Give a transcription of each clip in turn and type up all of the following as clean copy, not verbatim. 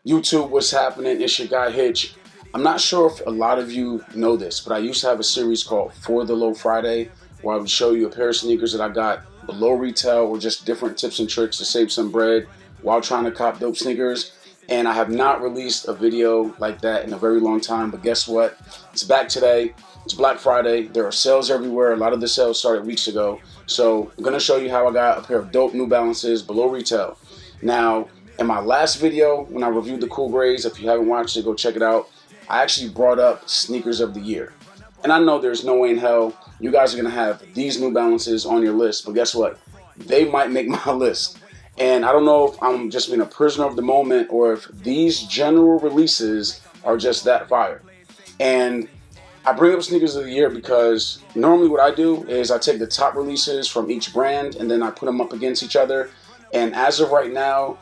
YouTube, what's happening? It's your guy Hitch. I'm not sure if a lot of you know this, but I used to have a series called For the Low Friday, where I would show you a pair of sneakers that I got below retail or just different tips and tricks to save some bread while trying to cop dope sneakers. And I have not released a video like that in a very long time, but guess what? It's back today. It's Black Friday. There are sales everywhere. A lot of the sales started weeks ago. So I'm going to show you how I got a pair of dope New Balances below retail. Now, in my last video, when I reviewed the Cool Grays, if you haven't watched it, go check it out. I actually brought up sneakers of the year. And I know there's no way in hell you guys are going to have these New Balances on your list, but guess what? They might make my list. And I don't know if I'm just being a prisoner of the moment or if these general releases are just that fire. And I bring up sneakers of the year because normally what I do is I take the top releases from each brand and then I put them up against each other. And as of right now,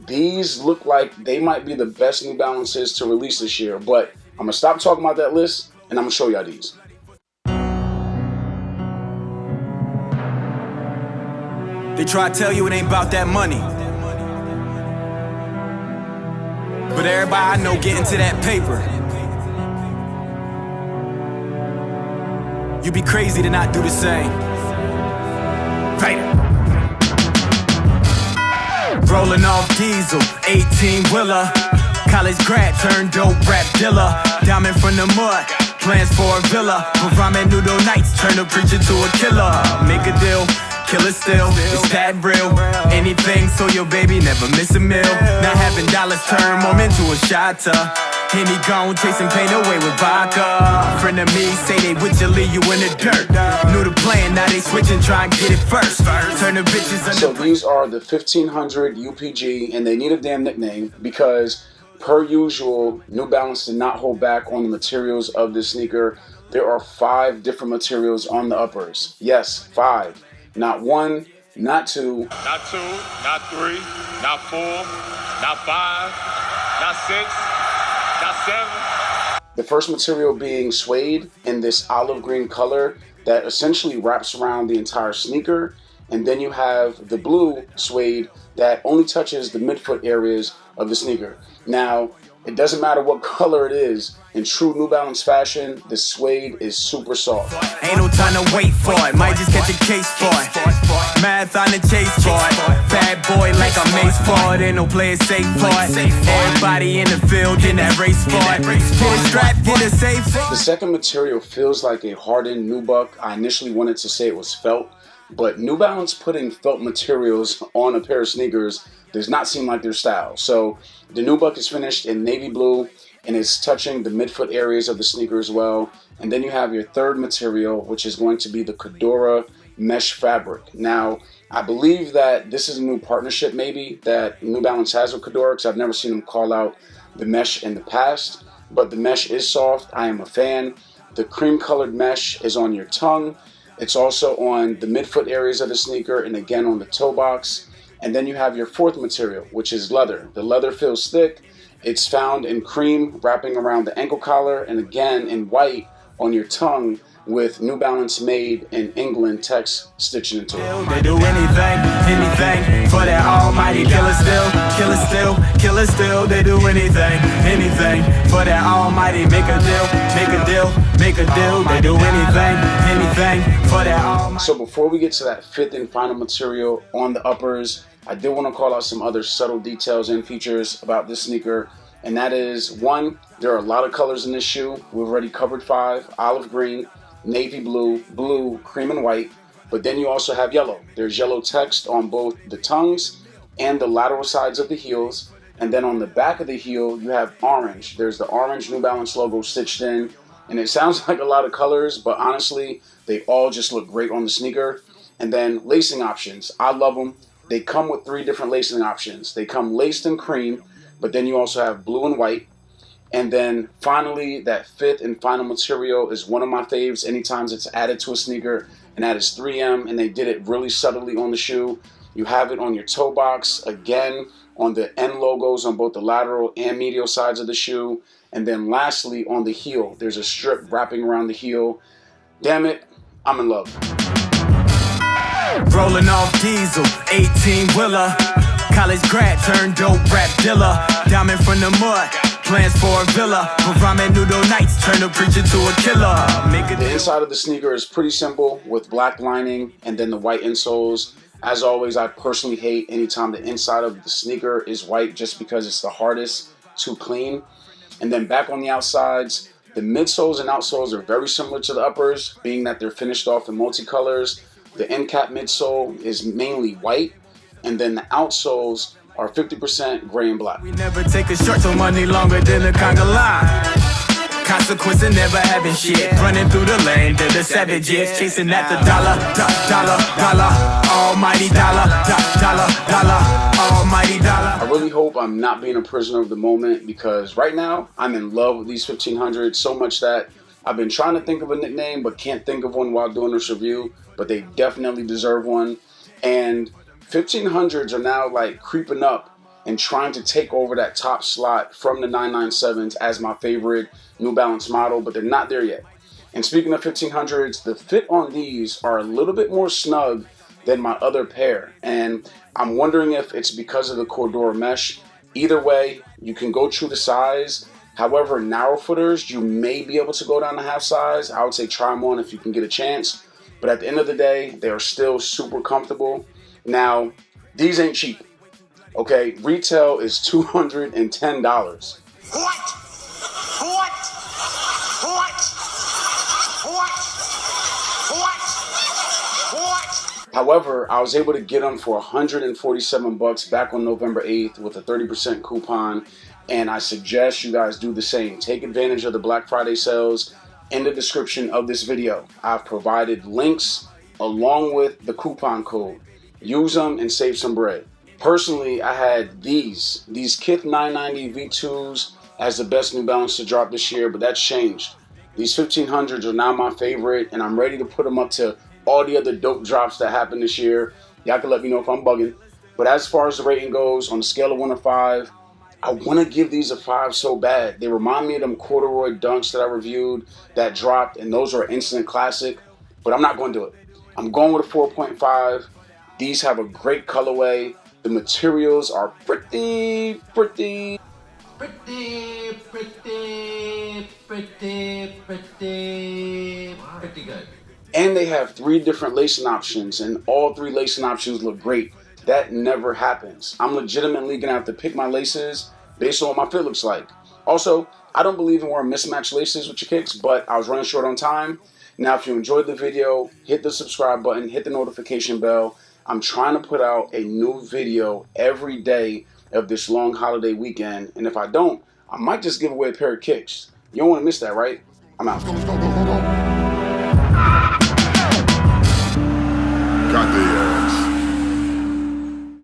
these look like they might be the best New Balances to release this year. But I'm going to stop talking about that list and I'm going to show y'all these. They try to tell you it ain't about that money, but everybody I know getting to that paper. You be crazy to not do the same. Right. Rolling off diesel, 18-wheeler. College grad turned dope rap dealer. Diamond from the mud, plans for a villa. But ramen noodle nights turn a preacher to a killer. Make a deal, kill it still, it's that real. Anything so your baby never miss a meal. Not having dollars turn mom into a shotter. Henny gone chasing pain away with vodka. Friend of me say they with you, leave you in the dirt. Knew the plan, now they switching, try and get it first. Turn the bitches under. So these are the 1500 UPG, and they need a damn nickname because per usual, New Balance did not hold back on the materials of this sneaker. There are 5 different materials on the uppers. Yes, 5. Not 1, not 2. Not 2, not 3, not 4, not 5, not 6, not 7. The first material being suede in this olive green color that essentially wraps around the entire sneaker. And then you have the blue suede that only touches the midfoot areas of the sneaker. Now, it doesn't matter what color it is. In true New Balance fashion, the suede is super soft. Ain't no time to wait for it. Might just catch a case for it. Math on the chase for it. Bad boy like a mace for it. Ain't no player safe for it. Everybody in the field in that race for it. Get a strap, get a safe for it. The second material feels like a hardened nubuck. I initially wanted to say it was felt, but New Balance putting felt materials on a pair of sneakers does not seem like their style. So the nubuck is finished in navy blue and is touching the midfoot areas of the sneaker as well. And then you have your third material, which is going to be the Cadora mesh fabric. Now, I believe that this is a new partnership maybe that New Balance has with Cadora, because I've never seen them call out the mesh in the past. But the mesh is soft. I am a fan. The cream colored mesh is on your tongue. It's also on the midfoot areas of the sneaker and again on the toe box. And then you have your fourth material, which is leather. The leather feels thick. It's found in cream wrapping around the ankle collar and again in white on your tongue with New Balance made in England text stitched into it. They do anything for that almighty killer still, kill it still, kill it still. They do anything for that almighty make a deal. They do anything for that almighty. So before we get to that fifth and final material on the uppers, I did want to call out some other subtle details and features about this sneaker. And that is, 1, there are a lot of colors in this shoe. We've already covered 5, olive green, navy blue, blue, cream and white. But then you also have yellow. There's yellow text on both the tongues and the lateral sides of the heels. And then on the back of the heel, you have orange. There's the orange New Balance logo stitched in. And it sounds like a lot of colors, but honestly, they all just look great on the sneaker. And then lacing options. I love them. They come with 3 different lacing options. They come laced in cream, but then you also have blue and white. And then finally, that fifth and final material is one of my faves anytime it's added to a sneaker, and that is 3M, and they did it really subtly on the shoe. You have it on your toe box, again, on the end logos on both the lateral and medial sides of the shoe. And then lastly, on the heel, there's a strip wrapping around the heel. Damn it, I'm in love. Rolling off diesel, 18-wheeler. College grad turned dope rap dealer. Diamond from the mud, plans for a villa. But ramen noodle nights turn a preacher to a killer. The inside of the sneaker is pretty simple with black lining and then the white insoles. As always, I personally hate anytime the inside of the sneaker is white just because it's the hardest to clean. And then back on the outsides, the midsoles and outsoles are very similar to the uppers, being that they're finished off in multicolors. The end cap midsole is mainly white, and then the outsoles are 50% gray and black. We never take a short so money longer than a conga line. Consequence of never having shit. Running through the lane to the savages, chasing at the dollar, dollar, almighty dollar, dollar, almighty dollar. I really hope I'm not being a prisoner of the moment, because right now I'm in love with these 1500s so much that I've been trying to think of a nickname but can't think of one while doing this review, but they definitely deserve one. And 1500s are now like creeping up and trying to take over that top slot from the 997s as my favorite New Balance model, but they're not there yet. And speaking of 1500s, the fit on these are a little bit more snug than my other pair, and I'm wondering if it's because of the Cordura mesh. Either way, you can go true to size. However, narrow footers, you may be able to go down to half size. I would say try them on if you can get a chance, but at the end of the day, they are still super comfortable. Now, these ain't cheap. Okay, retail is $210. What? However, I was able to get them for $147 back on November 8th with a 30% coupon, and I suggest you guys do the same. Take advantage of the Black Friday sales. In the description of this video, I've provided links along with the coupon code. Use them and save some bread. Personally, I had these Kith 990 V2s as the best New Balance to drop this year, but that's changed. These 1500s are now my favorite, and I'm ready to put them up to all the other dope drops that happened this year. Y'all can let me know if I'm bugging. But as far as the rating goes, on a scale of 1 to 5, I want to give these a 5 so bad. They remind me of them corduroy dunks that I reviewed that dropped, and those are an instant classic. But I'm not going to do it. I'm going with a 4.5. These have a great colorway. The materials are pretty good. And they have 3 different lacing options, and all 3 lacing options look great. That never happens. I'm legitimately gonna have to pick my laces based on what my fit looks like. Also, I don't believe in wearing mismatched laces with your kicks, but I was running short on time. Now, if you enjoyed the video, hit the subscribe button, hit the notification bell. I'm trying to put out a new video every day of this long holiday weekend, and if I don't, I might just give away a pair of kicks. You don't want to miss that, right? I'm out.